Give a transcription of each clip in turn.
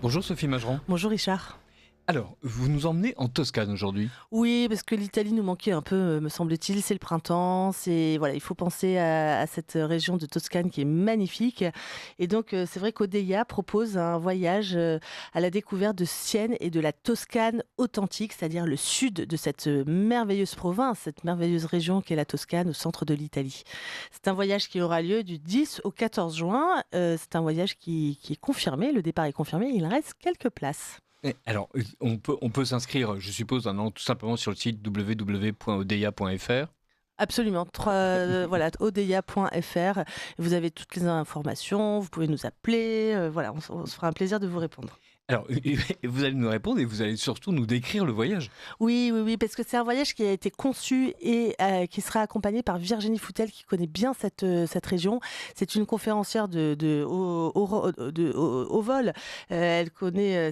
Bonjour Sophie Mageran. Bonjour Richard. Alors, vous nous emmenez en Toscane aujourd'hui. Oui, parce que l'Italie nous manquait un peu, me semble-t-il. C'est le printemps, voilà, il faut penser à cette région de Toscane qui est magnifique. Et donc, c'est vrai qu'Odeia propose un voyage à la découverte de Sienne et de la Toscane authentique, c'est-à-dire le sud de cette merveilleuse province, cette merveilleuse région qu'est la Toscane au centre de l'Italie. C'est un voyage qui aura lieu du 10 au 14 juin. C'est un voyage qui est confirmé, le départ est confirmé, il reste quelques places. Alors, on peut s'inscrire, je suppose, tout simplement sur le site www.odeia.fr. Absolument, voilà, odeia.fr. Vous avez toutes les informations, vous pouvez nous appeler, voilà, on se fera un plaisir de vous répondre. Alors, vous allez nous répondre et vous allez surtout nous décrire le voyage. Oui, parce que c'est un voyage qui a été conçu et qui sera accompagné par Virginie Foutel, qui connaît bien cette région. C'est une conférencière au vol. Elle connaît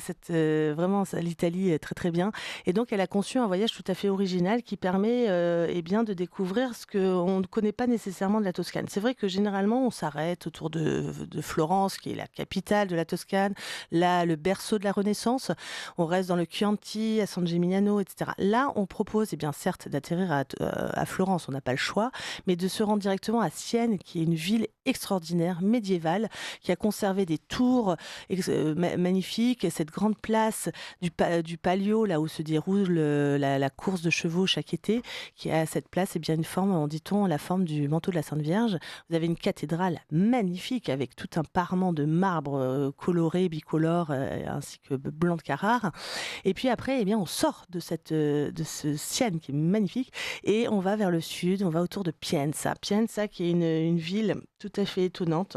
vraiment l'Italie très très bien. Et donc, elle a conçu un voyage tout à fait original qui permet de découvrir ce qu'on ne connaît pas nécessairement de la Toscane. C'est vrai que généralement, on s'arrête autour de Florence, qui est la capitale de la Toscane, là, le berceau de la Renaissance. On reste dans le Chianti, à San Gimignano, etc. Là, on propose, certes, d'atterrir à Florence, on n'a pas le choix, mais de se rendre directement à Sienne, qui est une ville extraordinaire, médiévale, qui a conservé des tours magnifiques, cette grande place du Palio, là où se déroule la course de chevaux chaque été, qui a cette place, une forme, dit-on, la forme du manteau de la Sainte Vierge. Vous avez une cathédrale magnifique avec tout un parement de marbre coloré, bicolore, ainsi que blanc de Carrare. Et puis après, on sort de ce Sienne qui est magnifique et on va vers le sud, on va autour de Pienza. Pienza qui est une ville tout à fait étonnante.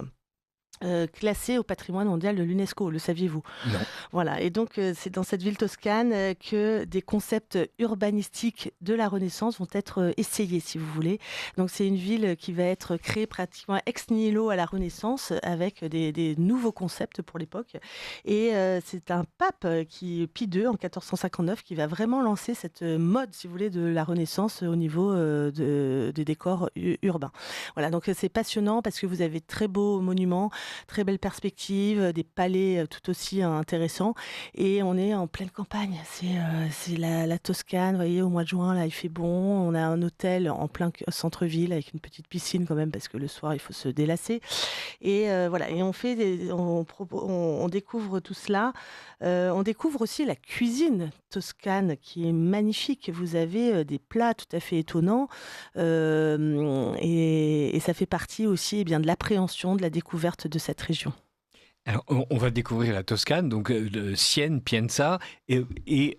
Classée au patrimoine mondial de l'UNESCO, le saviez-vous? Non. Voilà, et donc c'est dans cette ville toscane que des concepts urbanistiques de la Renaissance vont être essayés, si vous voulez. Donc c'est une ville qui va être créée pratiquement ex nihilo à la Renaissance, avec des nouveaux concepts pour l'époque. Et c'est un pape, Pie II, en 1459, qui va vraiment lancer cette mode, si vous voulez, de la Renaissance au niveau des décors urbains. Voilà, donc c'est passionnant parce que vous avez de très beaux monuments, très belle perspective, des palais tout aussi intéressants, et on est en pleine campagne. C'est la Toscane, vous voyez, au mois de juin, là il fait bon, on a un hôtel en plein centre-ville avec une petite piscine quand même, parce que le soir il faut se délasser, et voilà, et on découvre tout cela. On découvre aussi la cuisine toscane qui est magnifique. Vous avez des plats tout à fait étonnants, et ça fait partie aussi de l'appréhension, de la découverte de cette région. Alors, on va découvrir la Toscane, donc Sienne, Pienza, et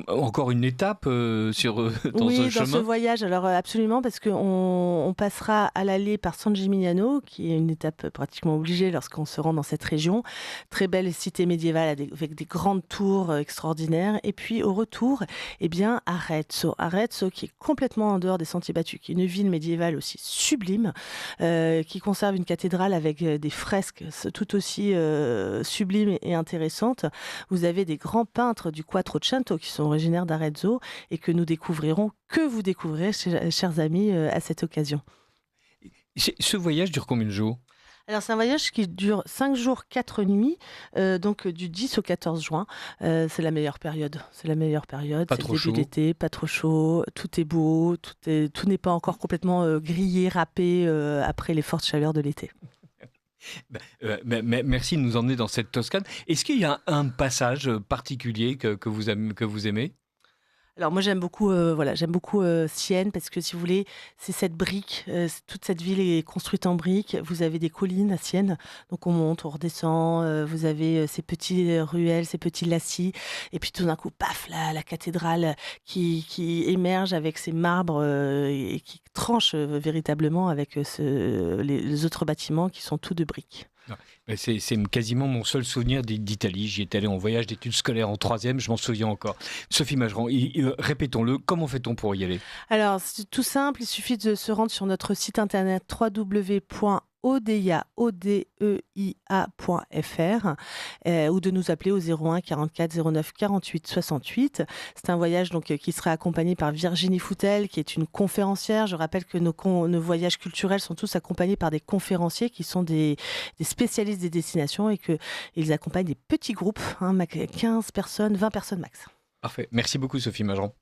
encore une étape dans ce chemin. Dans ce voyage, alors absolument, parce qu'on passera à l'aller par San Gimignano, qui est une étape pratiquement obligée lorsqu'on se rend dans cette région. Très belle cité médiévale avec des grandes tours extraordinaires. Et puis au retour, Arezzo. Arezzo qui est complètement en dehors des sentiers battus, qui est une ville médiévale aussi sublime, qui conserve une cathédrale avec des fresques tout aussi sublimes et intéressantes. Vous avez des grands peintres du Quattrocento qui sont originaires d'Arezzo et que nous découvrirons, que vous découvrirez, chers amis, à cette occasion. Ce voyage dure combien de jours ? Alors, c'est un voyage qui dure 5 jours, 4 nuits, donc du 10 au 14 juin. C'est la meilleure période. C'est le début d'été, pas trop chaud, tout est beau, tout n'est pas encore complètement grillé, râpé après les fortes chaleurs de l'été. Merci de nous emmener dans cette Toscane. Est-ce qu'il y a un passage particulier que vous aimez ? Alors moi j'aime beaucoup Sienne, parce que si vous voulez, c'est cette brique, toute cette ville est construite en briques. Vous avez des collines à Sienne, donc on monte, on redescend, vous avez ces petites ruelles, ces petits lacis, et puis tout d'un coup, paf, la cathédrale qui émerge avec ses marbres et qui tranche véritablement avec les autres bâtiments qui sont tous de briques. C'est quasiment mon seul souvenir d'Italie. J'y étais allé en voyage d'études scolaires en 3e, je m'en souviens encore. Sophie Mageran, répétons-le, comment fait-on pour y aller ? Alors, c'est tout simple, il suffit de se rendre sur notre site internet www.odeia.fr odeia.fr ou de nous appeler au 01 44 09 48 68. C'est un voyage donc, qui sera accompagné par Virginie Foutel, qui est une conférencière. Je rappelle que nos voyages culturels sont tous accompagnés par des conférenciers qui sont des spécialistes des destinations et qu'ils accompagnent des petits groupes, 15 personnes, 20 personnes max. Parfait. Merci beaucoup, Sophie Majeran.